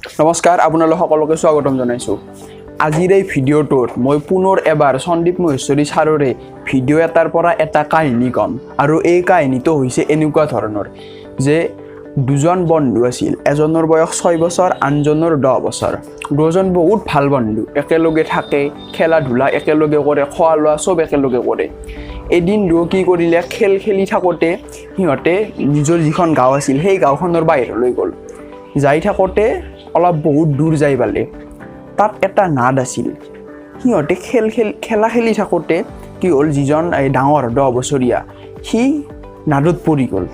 নমস্কাৰ আপোনালোক সকলোকে স্বাগতম জনাইছোঁ। আজিৰ এই ভিডিঅ'টোত মই পুনৰ এবাৰ সন্দীপ মহেশ্বৰী ছাৰৰে ভিডিঅ' এটাৰ পৰা এটা কাহিনী ক'ম আৰু এই কাহিনীটো হৈছে এনেকুৱা ধৰণৰ যে দুজন বন্ধু আছিল, এজনৰ বয়স 6 বছৰ আনজনৰ 10 বছৰ। দুজন বহুত ভাল বন্ধু, একেলগে থাকে, খেলা ধূলা একেলগে কৰে, খোৱা লোৱা চব একেলগে কৰে। এদিন কি কৰিলে, খেলি থাকোঁতে সিহঁতে নিজৰ যিখন গাঁও আছিল সেই গাঁওখনৰ বাহিৰলৈ গ'ল। যাই থাকোঁতে অলপ বহুত দূৰ যাই পালে তাত এটা নাদ আছিল। সিহঁতে খেলা খেলি থাকোঁতে কি হ'ল, যিজন ডাঙৰ 10 বছৰীয়া সি নাদত পৰি গ'ল।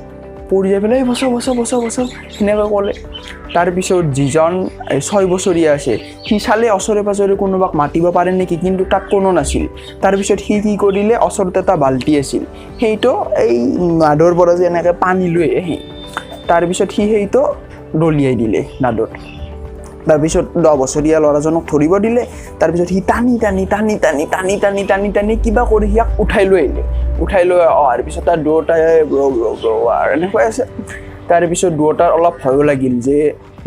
পৰি যাই পেলাই বচাও সেনেকৈ ক'লে। তাৰপিছত যিজন 6 বছৰীয়া আছে সি চালে ওচৰে পাজৰে কোনোবাক মাতিব পাৰে নেকি, কিন্তু তাত কোনো নাছিল। তাৰপিছত সি কি কৰিলে, ওচৰত এটা বাল্টি আছিল, সেইটো এই নাদৰ পৰা যে এনেকৈ পানী লৈ আহে, তাৰপিছত সি সেইটো দলিয়াই দিলে নাদত। তাৰপিছত 10 বছৰীয়া ল'ৰাজনক ধৰিব দিলে। তাৰপিছত সি টানি কিবা কৰি সিয়াক উঠাই লৈ আহিলে। উঠাই লৈ অহাৰ পিছত তাৰ দুয়োটাই এনেকৈ আছে। তাৰপিছত দুয়োটাৰ অলপ ভয়ো লাগিল যে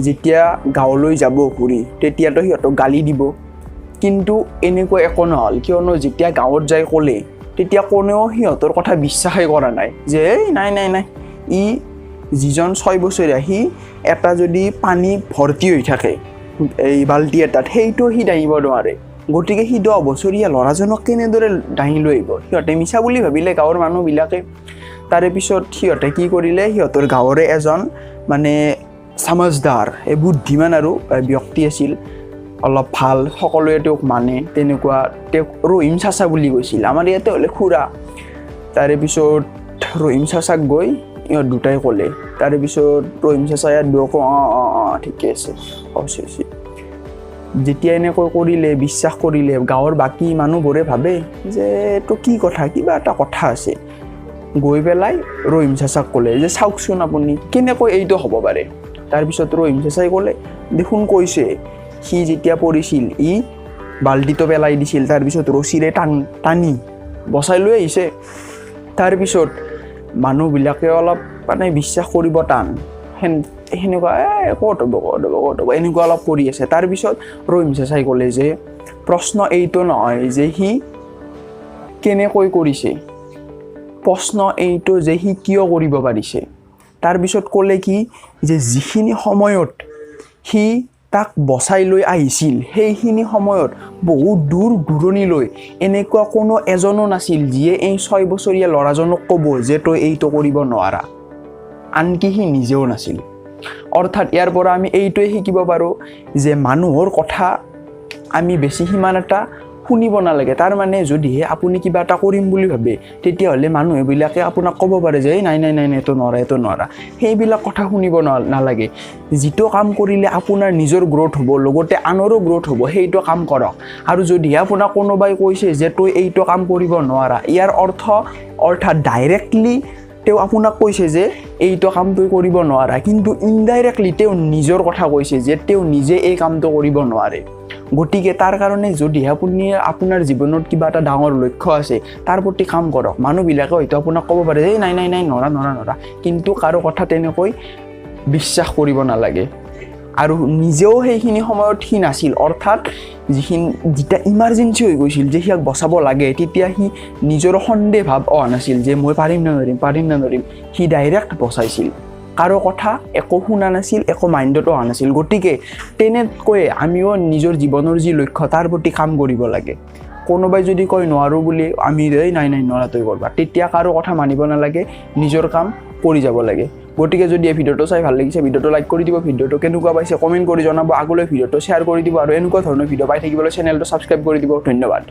যেতিয়া গাঁৱলৈ যাব ঘূৰি তেতিয়াতো সিহঁতক গালি দিব, কিন্তু এনেকুৱা একো নহ'ল, কিয়নো যেতিয়া গাঁৱত যাই ক'লে তেতিয়া কোনেও সিহঁতৰ কথা বিশ্বাসেই কৰা নাই যে নাই ই যিজন 6 বছৰীয়া সি এটা যদি পানী ভৰ্তি হৈ থাকে এই বাল্টি এটাত, সেইটো সি দাঙিব নোৱাৰে। গতিকে সি 10 বছৰীয়া ল'ৰাজনক কেনেদৰে দাঙি লৈ আহিব? সিহঁতে মিছা বুলি ভাবিলে গাঁৱৰ মানুহবিলাকে। তাৰে পিছত সিহঁতে কি কৰিলে, সিহঁতৰ গাঁৱৰে এজন মানে সমাজদাৰ, বুদ্ধিমান আৰু ব্যক্তি আছিল, অলপ ভাল, সকলোৱে তেওঁক মানে, তেনেকুৱা তেওঁক ৰহিম চাচা বুলি কৈছিল, আমাৰ ইয়াতে হ'লে খুৰা। তাৰে পিছত ৰহিম চাচাক গৈ ইহঁত দুটাই ক'লে। তাৰে পিছত ৰহিম চাচাই দুয়োকো অঁ ঠিকে আছে হৈছে। যেতিয়া এনেকৈ কৰিলে, বিশ্বাস কৰিলে, গাঁৱৰ বাকী মানুহবোৰে ভাবে যে এইটো কি কথা, কিবা এটা কথা আছে। গৈ পেলাই ৰহিম চাচাক ক'লে যে চাওকচোন আপুনি কেনেকৈ এইটো হ'ব পাৰে। তাৰপিছত ৰহিম চাচাই ক'লে, দেখোন কৈছে সি যেতিয়া পৰিছিল ই বাল্টিটো পেলাই দিছিল, তাৰপিছত ৰছীৰে টানি বচাই লৈ আহিছে। তাৰপিছত মানুহবিলাকে অলপ মানে বিশ্বাস কৰিব টান, সেনেকুৱা ক'ত হ'ব এনেকুৱা অলপ কৰি আছে। তাৰপিছত ৰহিম চাচাই ক'লে যে প্ৰশ্ন এইটো নহয় যে সি কেনেকৈ কৰিছে, প্ৰশ্ন এইটো যে সি কিয় কৰিব পাৰিছে। তাৰপিছত ক'লে কি যে যিখিনি সময়ত সি তাক বচাই লৈ আহিছিল সেইখিনি সময়ত বহুত দূৰণিলৈ এনেকুৱা কোনো এজনো নাছিল যিয়ে এই 6 বছৰীয়া ল'ৰাজনক ক'ব যে তই এইটো কৰিব নোৱাৰা, আনকি সি নিজেও নাছিল। অৰ্থাৎ ইয়াৰ পৰা আমি এইটোৱে শিকিব পাৰোঁ যে মানুহৰ কথা আমি বেছি সিমান এটা শুনিব নালাগে। তাৰমানে যদিহে আপুনি কিবা এটা কৰিম বুলি ভাবে তেতিয়াহ'লে মানুহবিলাকে আপোনাক ক'ব পাৰে যে নাই এইটো নোৱাৰা, সেইবিলাক কথা শুনিব নালাগে। যিটো কাম কৰিলে আপোনাৰ নিজৰ গ্ৰ'থ হ'ব, লগতে আনৰো গ্ৰ'থ হ'ব, সেইটো কাম কৰক। আৰু যদিহে আপোনাক কোনোবাই কৈছে যে তই এইটো কাম কৰিব নোৱাৰা, ইয়াৰ অৰ্থাৎ ডাইৰেক্টলি তেওঁ আপোনাক কৈছে যে এইটো কাম তই কৰিব নোৱাৰা, কিন্তু ইনডাইৰেক্টলি তেওঁ নিজৰ কথা কৈছে যে তেওঁ নিজে এই কামটো কৰিব নোৱাৰে। গতিকে তাৰ কাৰণে যদিহে আপুনি আপোনাৰ জীৱনত কিবা এটা ডাঙৰ লক্ষ্য আছে তাৰ প্ৰতি কাম কৰক। মানুহবিলাকে হয়তো আপোনাক ক'ব পাৰে যে নাই নোৱাৰা, কিন্তু কাৰো কথা তেনেকৈ বিশ্বাস কৰিব নালাগে। আৰু নিজেও সেইখিনি সময়ত সি নাছিল, অৰ্থাৎ যেতিয়া ইমাৰ্জেঞ্চি হৈ গৈছিল যে সিয়াক বচাব লাগে, তেতিয়া সি নিজৰ সন্দেহ ভাৱ অহা নাছিল যে মই পাৰিম নে নোৱাৰিম। সি ডাইৰেক্ট বচাইছিল, কাৰো কথা একো শুনা নাছিল, একো মাইণ্ডত অহা নাছিল। গতিকে তেনেকৈ আমিও নিজৰ জীৱনৰ যি লক্ষ্য তাৰ প্ৰতি কাম কৰিব লাগে। কোনোবাই যদি কয় নোৱাৰোঁ বুলি, আমি নাই নোৱাৰা তই কৰবা, তেতিয়া কাৰো কথা মানিব নালাগে, নিজৰ কাম কৰি যাব লাগে। গতিকে যদি এই ভিডিঅ'টো চাই ভাল লাগিছে, ভিডিঅ'টো লাইক কৰি দিব, ভিডিঅ'টো কেনেকুৱা পাইছে কমেণ্ট কৰি জনাব, আগলৈ ভিডিঅ'টো শ্বেয়াৰ কৰি দিব, আৰু এনেকুৱা ধৰণৰ ভিডিঅ' পাই থাকিবলৈ চেনেলটো ছাবস্ক্ৰাইব কৰি দিব। ধন্যবাদ।